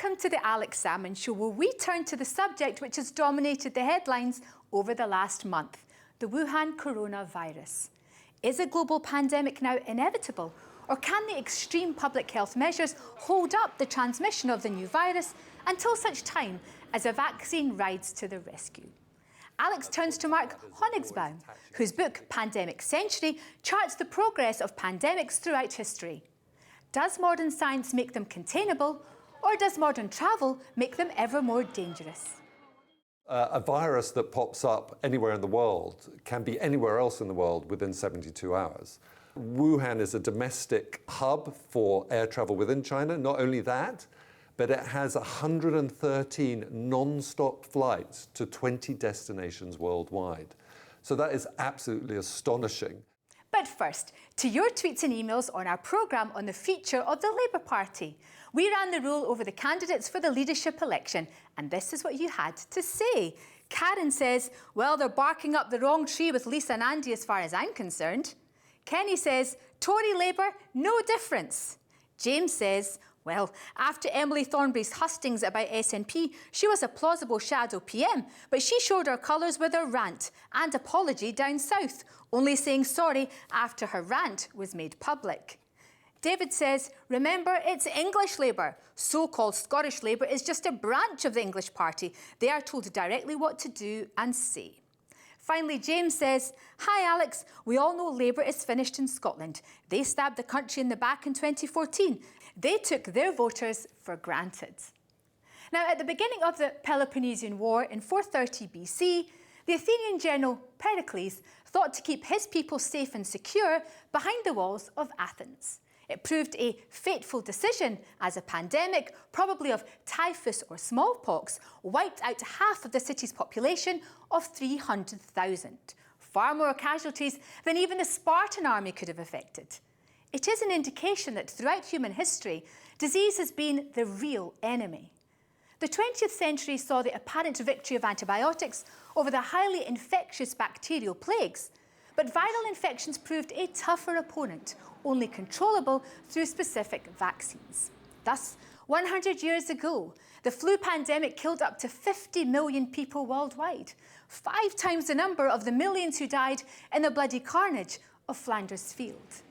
Welcome to the Alex Salmond Show, where we turn to the subject which has dominated the headlines over the last month, the Wuhan coronavirus. Is a global pandemic now inevitable, or can the extreme public health measures hold up the transmission of the new virus until such time as a vaccine rides to the rescue? Alex turns to Mark Honigsbaum, whose book, Pandemic Century, charts the progress of pandemics throughout history. Does modern science make them containable, or does modern travel make them ever more dangerous? A virus that pops up anywhere in the world can be anywhere else in the world within 72 hours. Wuhan is a domestic hub for air travel within China. Not only that, but it has 113 non-stop flights to 20 destinations worldwide. So that is absolutely astonishing. But first, to your tweets and emails on our programme on the future of the Labour Party. We ran the rule over the candidates for the leadership election, and this is what you had to say. Karen says, well, they're barking up the wrong tree with Lisa and Andy as far as I'm concerned. Kenny says, Tory Labour, no difference. James says, well, after Emily Thornberry's hustings about SNP, she was a plausible shadow PM, but she showed her colours with her rant and apology down south, only saying sorry after her rant was made public. David says, remember, it's English Labour. So-called Scottish Labour is just a branch of the English party. They are told directly what to do and say. Finally, James says, hi Alex, we all know Labour is finished in Scotland. They stabbed the country in the back in 2014. They took their voters for granted. Now, at the beginning of the Peloponnesian War in 430 BC, the Athenian general Pericles thought to keep his people safe and secure behind the walls of Athens. It proved a fateful decision as a pandemic, probably of typhus or smallpox, wiped out half of the city's population of 300,000. Far more casualties than even the Spartan army could have affected. It is an indication that throughout human history, disease has been the real enemy. The 20th century saw the apparent victory of antibiotics over the highly infectious bacterial plagues, but viral infections proved a tougher opponent, only controllable through specific vaccines. Thus, 100 years ago, the flu pandemic killed up to 50 million people worldwide, 5 times the number of the millions who died in the bloody carnage of Flanders Field.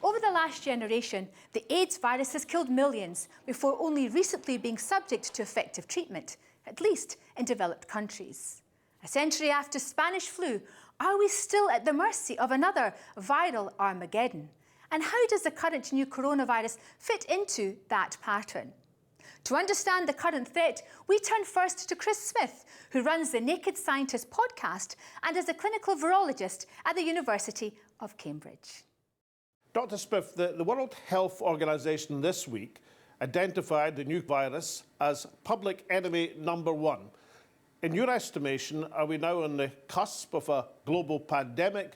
Over the last generation, the AIDS virus has killed millions before only recently being subject to effective treatment, at least in developed countries. A century after Spanish flu, are we still at the mercy of another viral Armageddon? And how does the current new coronavirus fit into that pattern? To understand the current threat, we turn first to Chris Smith, who runs the Naked Scientist podcast and is a clinical virologist at the University of Cambridge. Dr. Smith, the World Health Organization this week identified the new virus as public enemy number 1. In your estimation, are we now on the cusp of a global pandemic,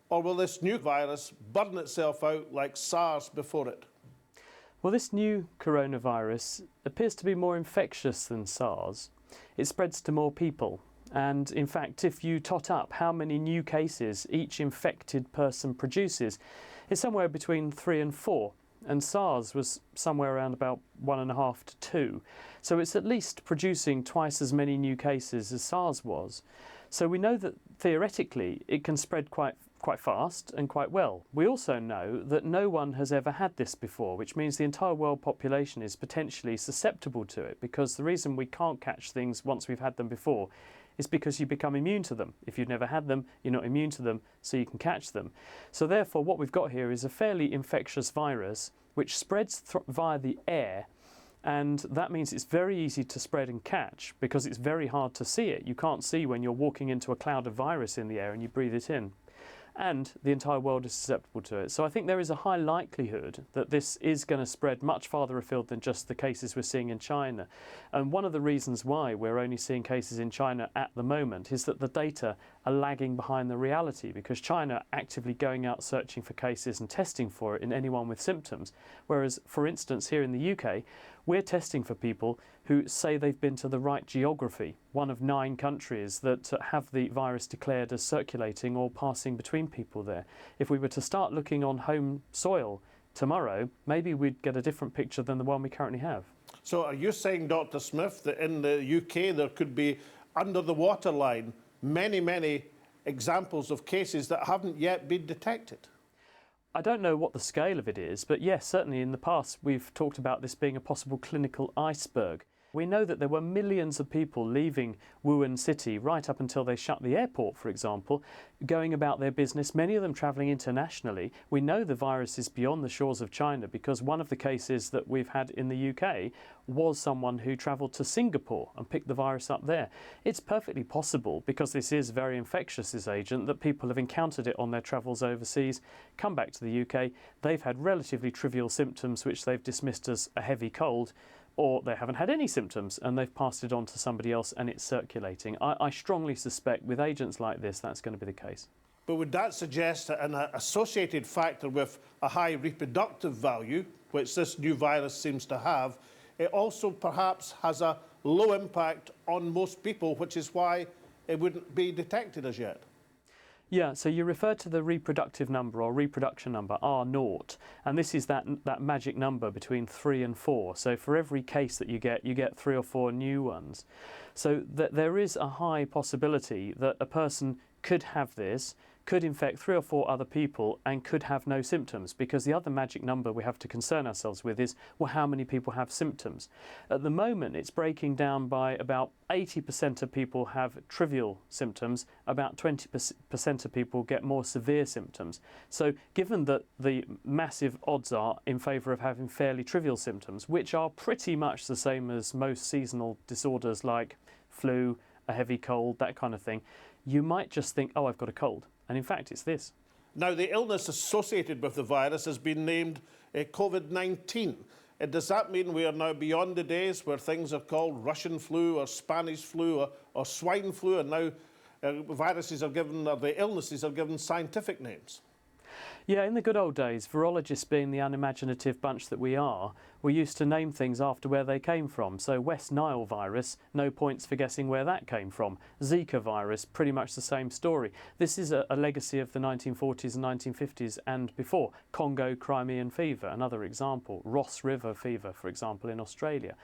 or will this new virus burn itself out like SARS before it? Well, this new coronavirus appears to be more infectious than SARS. It spreads to more people. And in fact, if you tot up how many new cases each infected person produces, it's somewhere between 3 and 4. And SARS was somewhere around about 1.5 to 2. So it's at least producing twice as many new cases as SARS was. So we know that theoretically it can spread quite fast and quite well. We also know that no one has ever had this before, which means the entire world population is potentially susceptible to it, because the reason we can't catch things once we've had them before is because you become immune to them. If you've never had them, you're not immune to them, so you can catch them. So therefore, what we've got here is a fairly infectious virus which spreads via the air, and that means it's very easy to spread and catch because it's very hard to see it. You can't see when you're walking into a cloud of virus in the air and you breathe it in. And the entire world is susceptible to it. So I think there is a high likelihood that this is going to spread much farther afield than just the cases we're seeing in China. And one of the reasons why we're only seeing cases in China at the moment is that the data are lagging behind the reality, because China are actively going out searching for cases and testing for it in anyone with symptoms. Whereas, for instance, here in the UK, we're testing for people who say they've been to the right geography, one of 9 countries that have the virus declared as circulating or passing between people there. If we were to start looking on home soil tomorrow, maybe we'd get a different picture than the one we currently have. So are you saying, Dr. Smith, that in the UK there could be under the waterline many examples of cases that haven't yet been detected? I don't know what the scale of it is, but yes, certainly in the past we've talked about this being a possible clinical iceberg. We know that there were millions of people leaving Wuhan city right up until they shut the airport, for example, going about their business, many of them travelling internationally. We know the virus is beyond the shores of China because one of the cases that we've had in the UK was someone who travelled to Singapore and picked the virus up there. It's perfectly possible, because this is very infectious, this agent, that people have encountered it on their travels overseas, come back to the UK, they've had relatively trivial symptoms which they've dismissed as a heavy cold, or they haven't had any symptoms and they've passed it on to somebody else and it's circulating. I strongly suspect with agents like this that's going to be the case. But would that suggest that an associated factor with a high reproductive value, which this new virus seems to have, it also perhaps has a low impact on most people, which is why it wouldn't be detected as yet? Yeah, so you refer to the reproductive number or reproduction number, R0, and this is that magic number between 3 and 4. So for every case that you get 3 or 4 new ones. So there is a high possibility that a person could have this, could infect 3 or 4 other people and could have no symptoms, because the other magic number we have to concern ourselves with is, well, how many people have symptoms? At the moment it's breaking down by about 80% of people have trivial symptoms, about 20% of people get more severe symptoms. So given that the massive odds are in favour of having fairly trivial symptoms, which are pretty much the same as most seasonal disorders like flu, a heavy cold, that kind of thing, you might just think, oh, I've got a cold. And in fact, it's this. Now, the illness associated with the virus has been named COVID-19. Does that mean we are now beyond the days where things are called Russian flu or Spanish flu or swine flu, and now viruses are given, or the illnesses are given scientific names? Yeah, in the good old days, virologists being the unimaginative bunch that we are, we used to name things after where they came from. So West Nile virus, no points for guessing where that came from. Zika virus, pretty much the same story. This is a legacy of the 1940s and 1950s and before. Congo Crimean fever, another example. Ross River fever, for example, in Australia.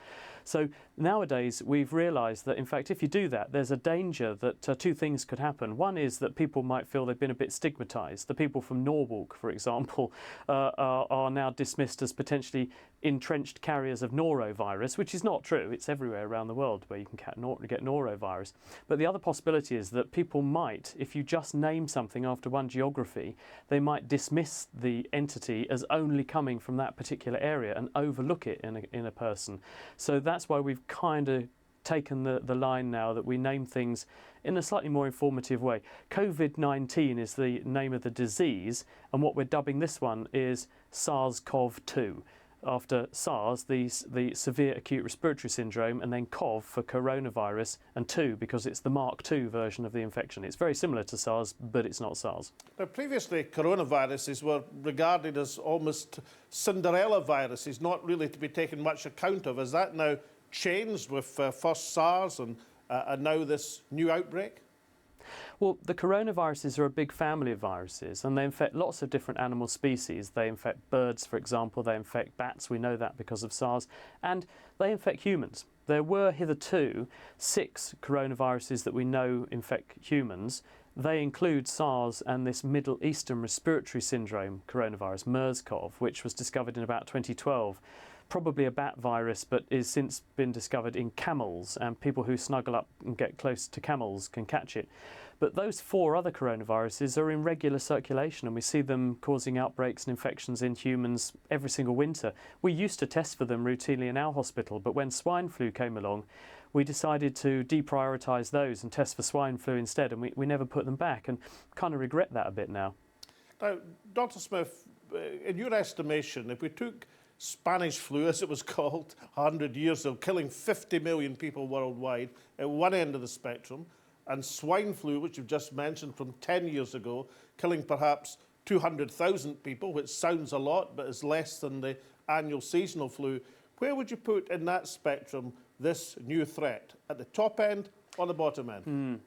So nowadays we've realised that, in fact, if you do that, there's a danger that 2 things could happen. One is that people might feel they've been a bit stigmatised. The people from Norwalk, for example, are now dismissed as potentially entrenched carriers of norovirus, which is not true. It's everywhere around the world where you can get norovirus. But the other possibility is that people might, if you just name something after one geography, they might dismiss the entity as only coming from that particular area and overlook it in a person. So that's why we've kind of taken the line now that we name things in a slightly more informative way. COVID-19 is the name of the disease, and what we're dubbing this one is SARS-CoV-2. After SARS, the severe acute respiratory syndrome, and then CoV for coronavirus, and 2 because it's the Mark II version of the infection. It's very similar to SARS, but it's not SARS. Now, previously, coronaviruses were regarded as almost Cinderella viruses, not really to be taken much account of. Has that now changed with first SARS and now this new outbreak? Well, the coronaviruses are a big family of viruses, and they infect lots of different animal species. They infect birds, for example. They infect bats. We know that because of SARS. And they infect humans. There were hitherto 6 coronaviruses that we know infect humans. They include SARS and this Middle Eastern respiratory syndrome coronavirus, MERS-CoV, which was discovered in about 2012. Probably a bat virus, but is since been discovered in camels, and people who snuggle up and get close to camels can catch it. But those 4 other coronaviruses are in regular circulation, and we see them causing outbreaks and infections in humans every single winter. We used to test for them routinely in our hospital, but when swine flu came along, we decided to deprioritise those and test for swine flu instead, and we never put them back, and kind of regret that a bit now. Now, Dr. Smith, in your estimation, if we took Spanish flu, as it was called, 100 years ago, killing 50 million people worldwide at one end of the spectrum, and swine flu, which you've just mentioned, from 10 years ago, killing perhaps 200,000 people, which sounds a lot, but is less than the annual seasonal flu. Where would you put in that spectrum this new threat? At the top end or the bottom end?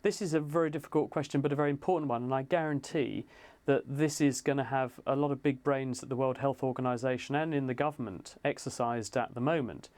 This is a very difficult question, but a very important one, and I guarantee that this is going to have a lot of big brains at the World Health Organization and in the government exercised at the moment.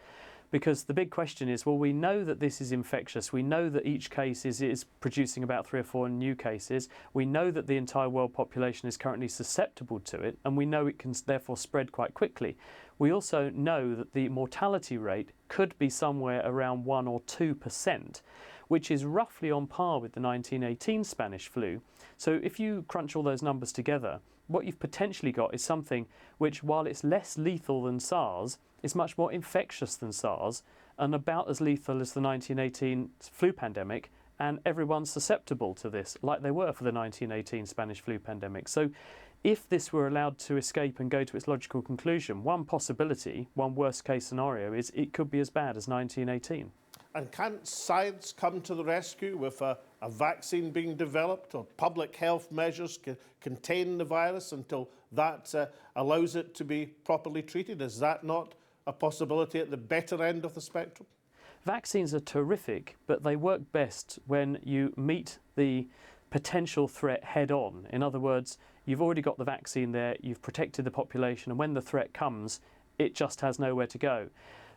Because the big question is, well, we know that this is infectious. We know that each case is producing about 3 or 4 new cases. We know that the entire world population is currently susceptible to it, and we know it can therefore spread quite quickly. We also know that the mortality rate could be somewhere around 1 or 2%, which is roughly on par with the 1918 Spanish flu. So if you crunch all those numbers together, what you've potentially got is something which, while it's less lethal than SARS, is much more infectious than SARS and about as lethal as the 1918 flu pandemic, and everyone's susceptible to this, like they were for the 1918 Spanish flu pandemic. So if this were allowed to escape and go to its logical conclusion, one possibility, one worst case scenario, is it could be as bad as 1918. And can't science come to the rescue with a vaccine being developed, or public health measures contain the virus until that allows it to be properly treated? Is that not a possibility at the better end of the spectrum? Vaccines are terrific, but they work best when you meet the potential threat head on. In other words, you've already got the vaccine there, you've protected the population, and when the threat comes, it just has nowhere to go.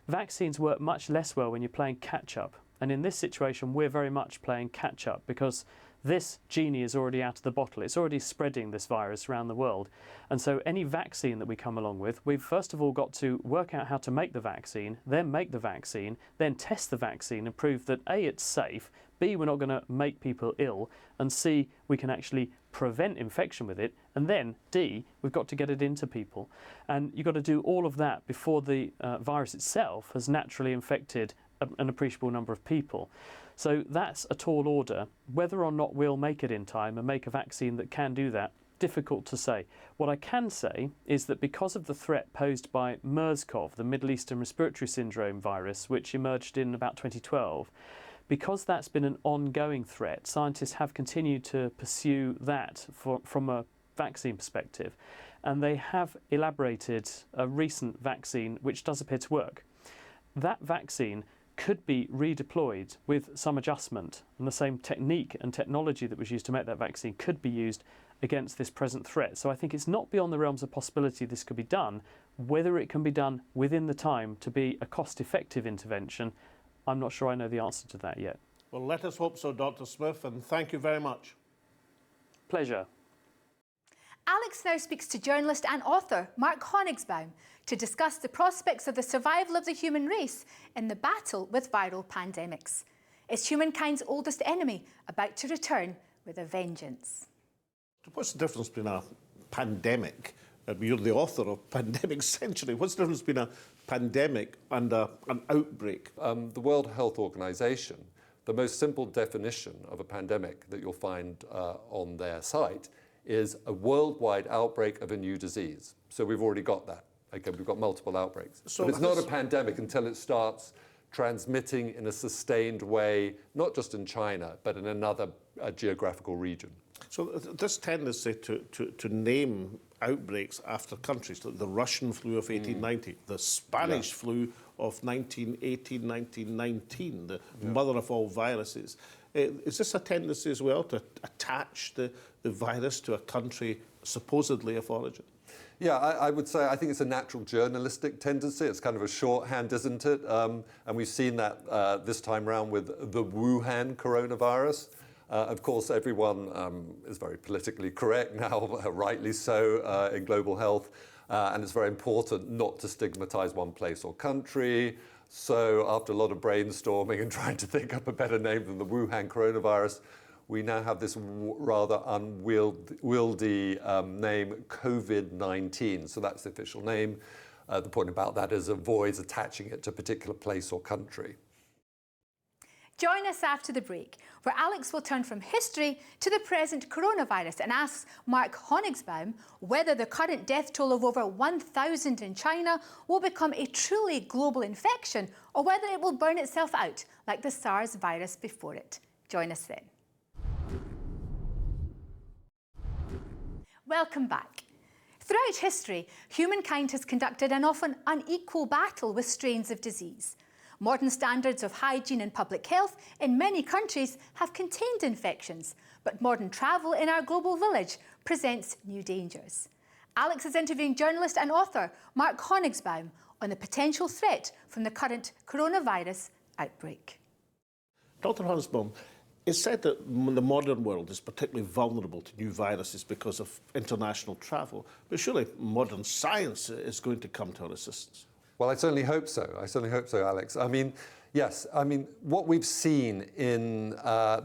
Vaccines work much less well when you're playing catch-up. And in this situation, we're very much playing catch-up because this genie is already out of the bottle. It's already spreading this virus around the world. And so any vaccine that we come along with, we've first of all got to work out how to make the vaccine, then make the vaccine, then test the vaccine and prove that A, it's safe, B, we're not going to make people ill, and C, we can actually prevent infection with it, and then D, we've got to get it into people. And you've got to do all of that before the virus itself has naturally infected an appreciable number of people. So that's a tall order. Whether or not we'll make it in time and make a vaccine that can do that, difficult to say. What I can say is that because of the threat posed by MERS-CoV, the Middle Eastern Respiratory Syndrome virus, which emerged in about 2012, because that's been an ongoing threat, scientists have continued to pursue that from a vaccine perspective, and they have elaborated a recent vaccine which does appear to work. That vaccine could be redeployed with some adjustment, and the same technique and technology that was used to make that vaccine could be used against this present threat. So I think it's not beyond the realms of possibility this could be done. Whether it can be done within the time to be a cost-effective intervention, I'm not sure I know the answer to that yet. Well, let us hope so, Dr. Smith, and thank you very much. Pleasure. Alex now speaks to journalist and author Mark Honigsbaum to discuss the prospects of the survival of the human race in the battle with viral pandemics. Is humankind's oldest enemy about to return with a vengeance? What's the difference between a pandemic? You're the author of Pandemic Century. What's the difference between a pandemic and an outbreak? The World Health Organization, the most simple definition of a pandemic that you'll find on their site is a worldwide outbreak of a new disease. So we've already got that. Okay, we've got multiple outbreaks. So but it's not a pandemic until it starts transmitting in a sustained way, not just in China, but in another geographical region. So this tendency to name outbreaks after countries, like the Russian flu of 1890, the Spanish flu of 1918, 1919, the mother of all viruses. Is this a tendency as well to attach the virus to a country supposedly of origin? Yeah, I would say I think it's a natural journalistic tendency. It's kind of a shorthand, isn't it? And we've seen that this time around with the Wuhan coronavirus. Of course, everyone is very politically correct now, rightly so, in global health. And it's very important not to stigmatize one place or country. So after a lot of brainstorming and trying to think up a better name than the Wuhan coronavirus, we now have this rather unwieldy name, COVID-19. So that's the official name. The point about that is avoids attaching it to a particular place or country. Join us after the break, where Alex will turn from history to the present coronavirus and asks Mark Honigsbaum whether the current death toll of over 1,000 in China will become a truly global infection or whether it will burn itself out like the SARS virus before it. Join us then. Welcome back. Throughout history, humankind has conducted an often unequal battle with strains of disease. Modern standards of hygiene and public health in many countries have contained infections, but modern travel in our global village presents new dangers. Alex is interviewing journalist and author Mark Honigsbaum on the potential threat from the current coronavirus outbreak. Dr. Honigsbaum, it's said that the modern world is particularly vulnerable to new viruses because of international travel, but surely modern science is going to come to our assistance. Well, I certainly hope so. I certainly hope so, Alex. I mean, yes. I mean, what we've seen in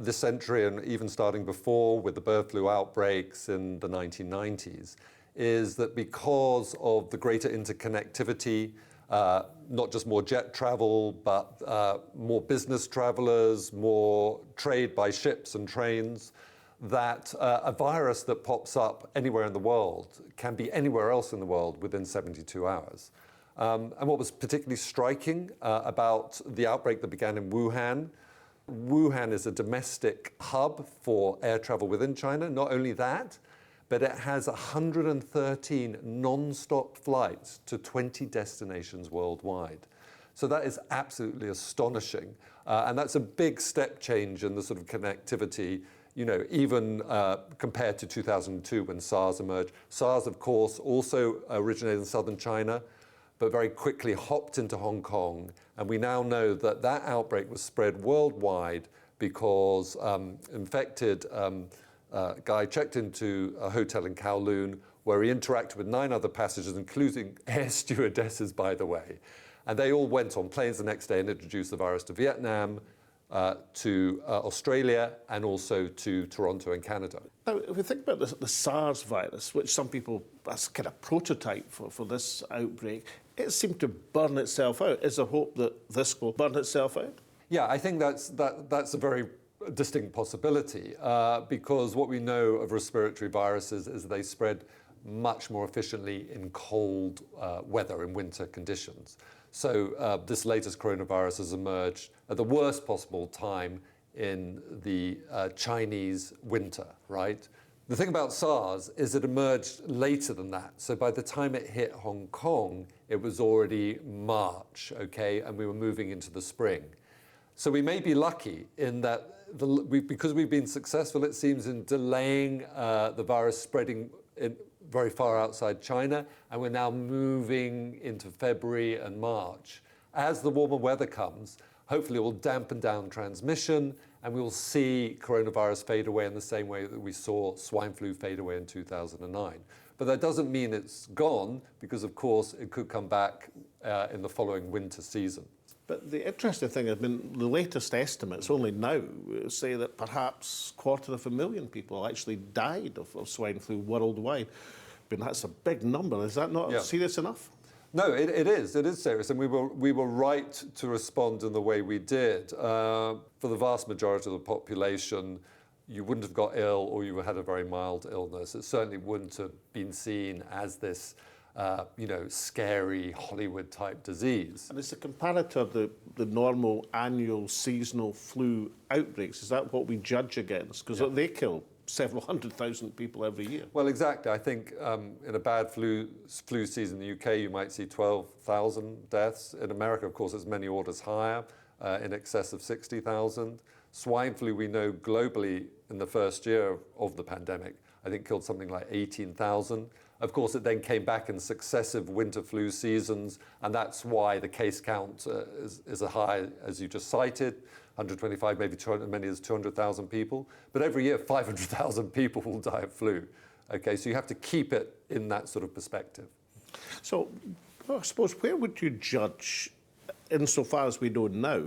this century and even starting before with the bird flu outbreaks in the 1990s is that because of the greater interconnectivity, not just more jet travel, but more business travelers, more trade by ships and trains, that a virus that pops up anywhere in the world can be anywhere else in the world within 72 hours. And what was particularly striking about the outbreak that began in Wuhan, Wuhan is a domestic hub for air travel within China. Not only that, but it has 113 non-stop flights to 20 destinations worldwide. So that is absolutely astonishing. And that's a big step change in the sort of connectivity, you know, even compared to 2002 when SARS emerged. SARS, of course, also originated in southern China, but very quickly hopped into Hong Kong. And we now know that that outbreak was spread worldwide because infected guy checked into a hotel in Kowloon where he interacted with 9 other passengers, including air stewardesses, by the way. And they all went on planes the next day and introduced the virus to Vietnam, to Australia, and also to Toronto and Canada. Now, if we think about the SARS virus, which some people, that's kind of prototype for this outbreak, it seemed to burn itself out. Is there hope that this will burn itself out? Yeah, I think that's a very distinct possibility because what we know of respiratory viruses is they spread much more efficiently in cold weather, in winter conditions. So this latest coronavirus has emerged at the worst possible time in the Chinese winter, right? The thing about SARS is it emerged later than that. So by the time it hit Hong Kong, it was already March, okay? And we were moving into the spring. So we may be lucky in that because we've been successful, it seems, in delaying the virus spreading very far outside China, and we're now moving into February and March. As the warmer weather comes, hopefully it will dampen down transmission, and we will see coronavirus fade away in the same way that we saw swine flu fade away in 2009. But that doesn't mean it's gone, because of course it could come back in the following winter season. But the interesting thing, I mean, the latest estimates only now say that perhaps 250,000 people actually died of swine flu worldwide. I mean, that's a big number. Is that not serious enough? No, it is. It is serious, and we were right to respond in the way we did. For the vast majority of the population, you wouldn't have got ill, or you had a very mild illness. It certainly wouldn't have been seen as this, scary Hollywood-type disease. And is the comparator the normal annual seasonal flu outbreaks? Is that what we judge against? Because they kill several 100,000 people every year. Well, exactly. I think in a bad flu season in the UK, you might see 12,000 deaths. In America, of course, it's many orders higher, in excess of 60,000. Swine flu, we know globally in the first year of the pandemic, I think killed something like 18,000. Of course, it then came back in successive winter flu seasons, and that's why the case count is as high as you just cited, 125, maybe as many as 200,000 people. But every year, 500,000 people will die of flu. Okay, so you have to keep it in that sort of perspective. So, I suppose, where would you judge, insofar as we know now,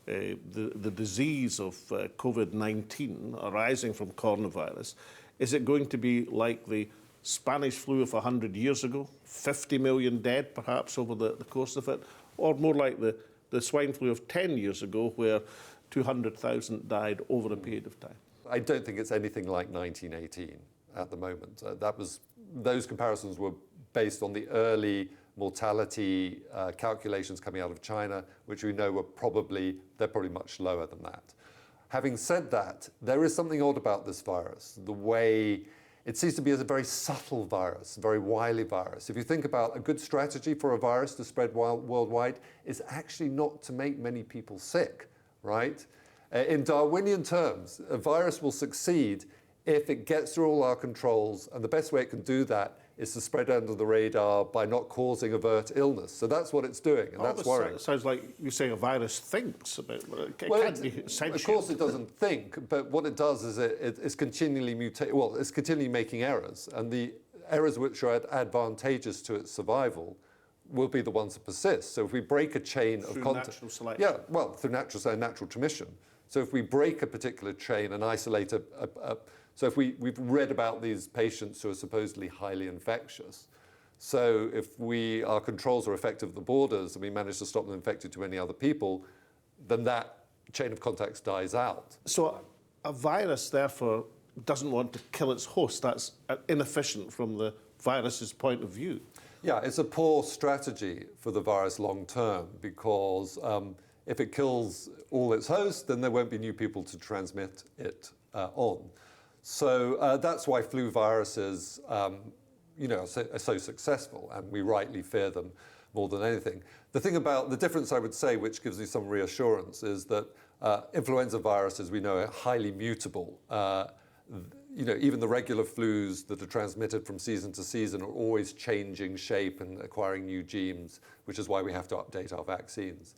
the disease of COVID-19 arising from coronavirus? Is it going to be like the Spanish flu of 100 years ago, 50 million dead perhaps over the course of it, or more like the swine flu of 10 years ago where 200,000 died over a period of time? I don't think it's anything like 1918 at the moment. Those comparisons were based on the early mortality calculations coming out of China, which we know they're probably much lower than that. Having said that, there is something odd about this virus, the way it seems to be a very subtle virus, a very wily virus. If you think about a good strategy for a virus to spread worldwide, is actually not to make many people sick, right? In Darwinian terms, a virus will succeed if it gets through all our controls, and the best way it can do that is to spread under the radar by not causing overt illness. So that's what it's doing, and that's worrying. It sounds like you're saying a virus thinks about it. It Well, can't be sentient. of course it doesn't think, but what it does is it's continually it's continually making errors, and the errors which are advantageous to its survival will be the ones that persist. So if we break a chain of contact... natural selection. Yeah, well, through natural transmission. So if we break a particular chain and isolate so if we've read about these patients who are supposedly highly infectious. So if our controls are effective at the borders and we manage to stop them infected to any other people, then that chain of contacts dies out. So a virus, therefore, doesn't want to kill its host. That's inefficient from the virus's point of view. Yeah, it's a poor strategy for the virus long term because if it kills all its hosts, then there won't be new people to transmit it on. So that's why flu viruses, are so successful, and we rightly fear them more than anything. The difference I would say, which gives me some reassurance, is that influenza viruses, we know, are highly mutable. Even the regular flus that are transmitted from season to season are always changing shape and acquiring new genes, which is why we have to update our vaccines.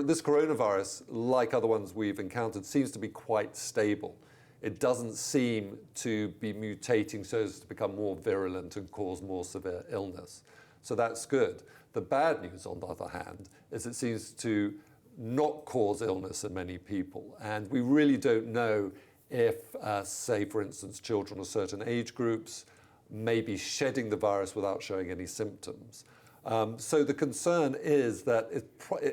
This coronavirus, like other ones we've encountered, seems to be quite stable. It doesn't seem to be mutating so as to become more virulent and cause more severe illness. So that's good. The bad news, on the other hand, is it seems to not cause illness in many people. And we really don't know if, say, for instance, children of certain age groups may be shedding the virus without showing any symptoms. So the concern is that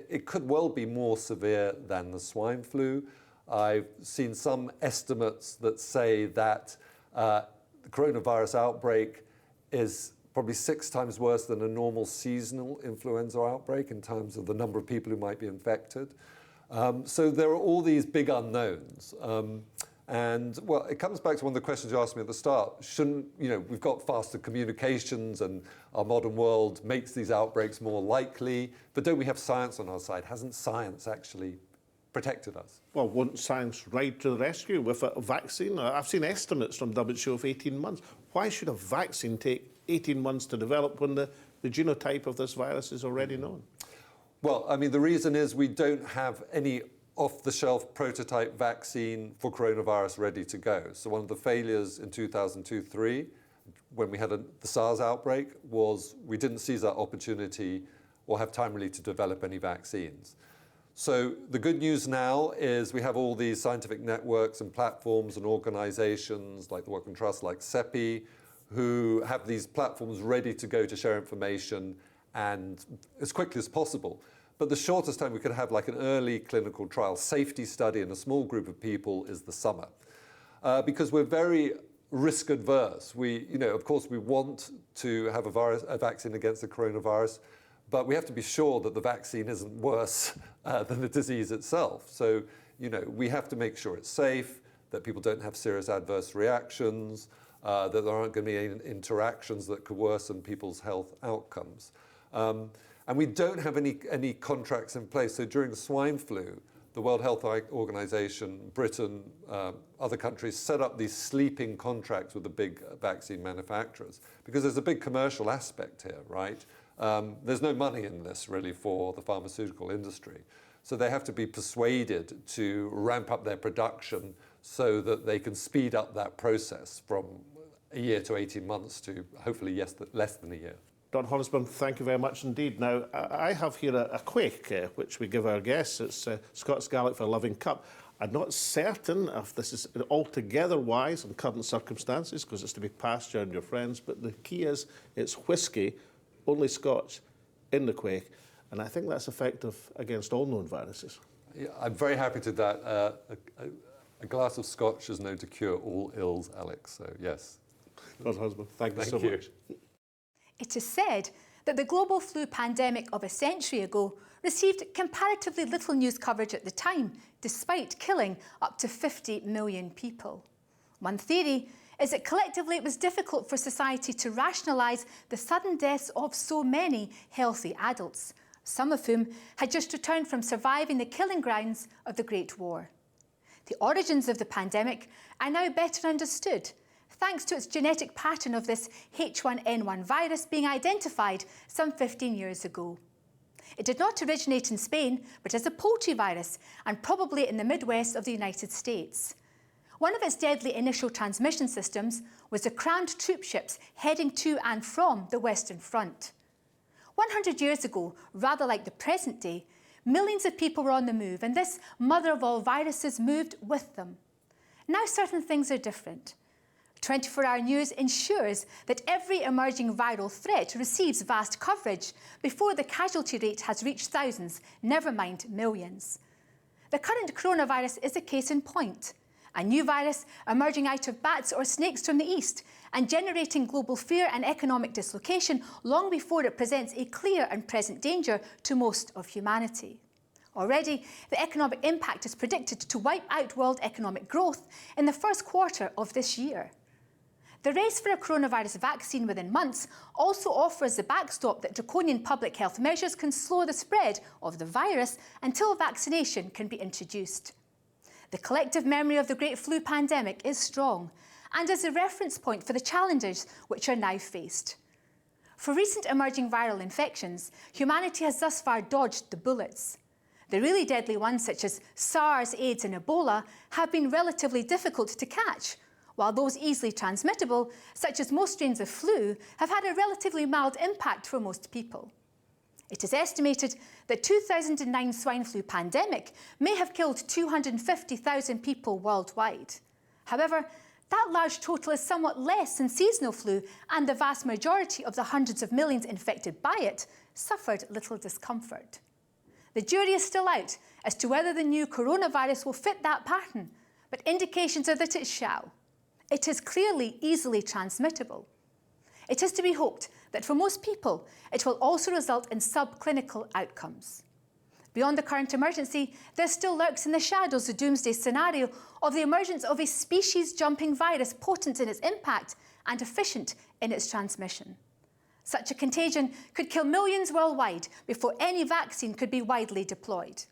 it could well be more severe than the swine flu. I've seen some estimates that say that the coronavirus outbreak is probably 6 times worse than a normal seasonal influenza outbreak in terms of the number of people who might be infected. So there are all these big unknowns. And well, it comes back to one of the questions you asked me at the start. We've got faster communications and our modern world makes these outbreaks more likely, but don't we have science on our side? Hasn't science actually protected us? Well, won't science ride to the rescue with a vaccine? I've seen estimates from WHO of 18 months. Why should a vaccine take 18 months to develop when the genotype of this virus is already known? Well, I mean, the reason is we don't have any off-the-shelf prototype vaccine for coronavirus ready to go. So one of the failures in 2002-03, when we had the SARS outbreak, was we didn't seize that opportunity or have time really to develop any vaccines. So the good news now is we have all these scientific networks and platforms and organizations like the Wellcome Trust, like CEPI, who have these platforms ready to go to share information and as quickly as possible. But the shortest time we could have like an early clinical trial safety study in a small group of people is the summer. Because we're very risk adverse. Of course, we want to have a vaccine against the coronavirus, but we have to be sure that the vaccine isn't worse than the disease itself. So, we have to make sure it's safe, that people don't have serious adverse reactions, that there aren't going to be any interactions that could worsen people's health outcomes. And we don't have any contracts in place. So during the swine flu, the World Health Organization, Britain, other countries set up these sleeping contracts with the big vaccine manufacturers because there's a big commercial aspect here, right? There's no money in this really for the pharmaceutical industry. So they have to be persuaded to ramp up their production so that they can speed up that process from a year to 18 months to hopefully less than a year. Don Honigsbaum, thank you very much indeed. Now, I have here a quake, which we give our guests. It's Scots Gaelic for a loving cup. I'm not certain if this is altogether wise in current circumstances, because it's to be passed around your friends, but the key is it's whiskey, only Scotch, in the quake, and I think that's effective against all known viruses. Yeah, I'm very happy to that. A glass of Scotch is known to cure all ills, Alex, so yes. Don Honigsbaum, thank you so much. It is said that the global flu pandemic of a century ago received comparatively little news coverage at the time, despite killing up to 50 million people. One theory is that collectively it was difficult for society to rationalise the sudden deaths of so many healthy adults, some of whom had just returned from surviving the killing grounds of the Great War. The origins of the pandemic are now better understood, thanks to its genetic pattern of this H1N1 virus being identified some 15 years ago. It did not originate in Spain, but as a poultry virus, and probably in the Midwest of the United States. One of its deadly initial transmission systems was the crammed troop ships heading to and from the Western Front. 100 years ago, rather like the present day, millions of people were on the move, and this mother of all viruses moved with them. Now certain things are different. 24-hour news ensures that every emerging viral threat receives vast coverage before the casualty rate has reached thousands, never mind millions. The current coronavirus is a case in point. A new virus emerging out of bats or snakes from the east and generating global fear and economic dislocation long before it presents a clear and present danger to most of humanity. Already, the economic impact is predicted to wipe out world economic growth in the first quarter of this year. The race for a coronavirus vaccine within months also offers the backstop that draconian public health measures can slow the spread of the virus until vaccination can be introduced. The collective memory of the Great Flu pandemic is strong and is a reference point for the challenges which are now faced. For recent emerging viral infections, humanity has thus far dodged the bullets. The really deadly ones, such as SARS, AIDS and Ebola, have been relatively difficult to catch, while those easily transmittable, such as most strains of flu, have had a relatively mild impact for most people. It is estimated that 2009 swine flu pandemic may have killed 250,000 people worldwide. However, that large total is somewhat less than seasonal flu, and the vast majority of the hundreds of millions infected by it suffered little discomfort. The jury is still out as to whether the new coronavirus will fit that pattern, but indications are that it shall. It is clearly easily transmittable. It is to be hoped that for most people, it will also result in subclinical outcomes. Beyond the current emergency, there still lurks in the shadows the doomsday scenario of the emergence of a species-jumping virus potent in its impact and efficient in its transmission. Such a contagion could kill millions worldwide before any vaccine could be widely deployed.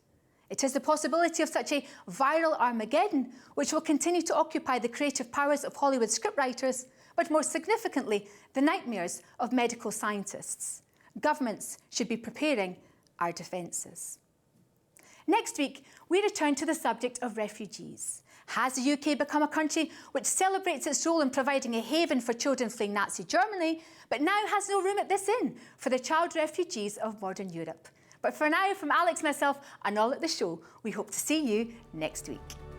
It is the possibility of such a viral Armageddon which will continue to occupy the creative powers of Hollywood scriptwriters, but more significantly, the nightmares of medical scientists. Governments should be preparing our defences. Next week, we return to the subject of refugees. Has the UK become a country which celebrates its role in providing a haven for children fleeing Nazi Germany, but now has no room at this inn for the child refugees of modern Europe? But for now, from Alex, myself, and all at the show, we hope to see you next week.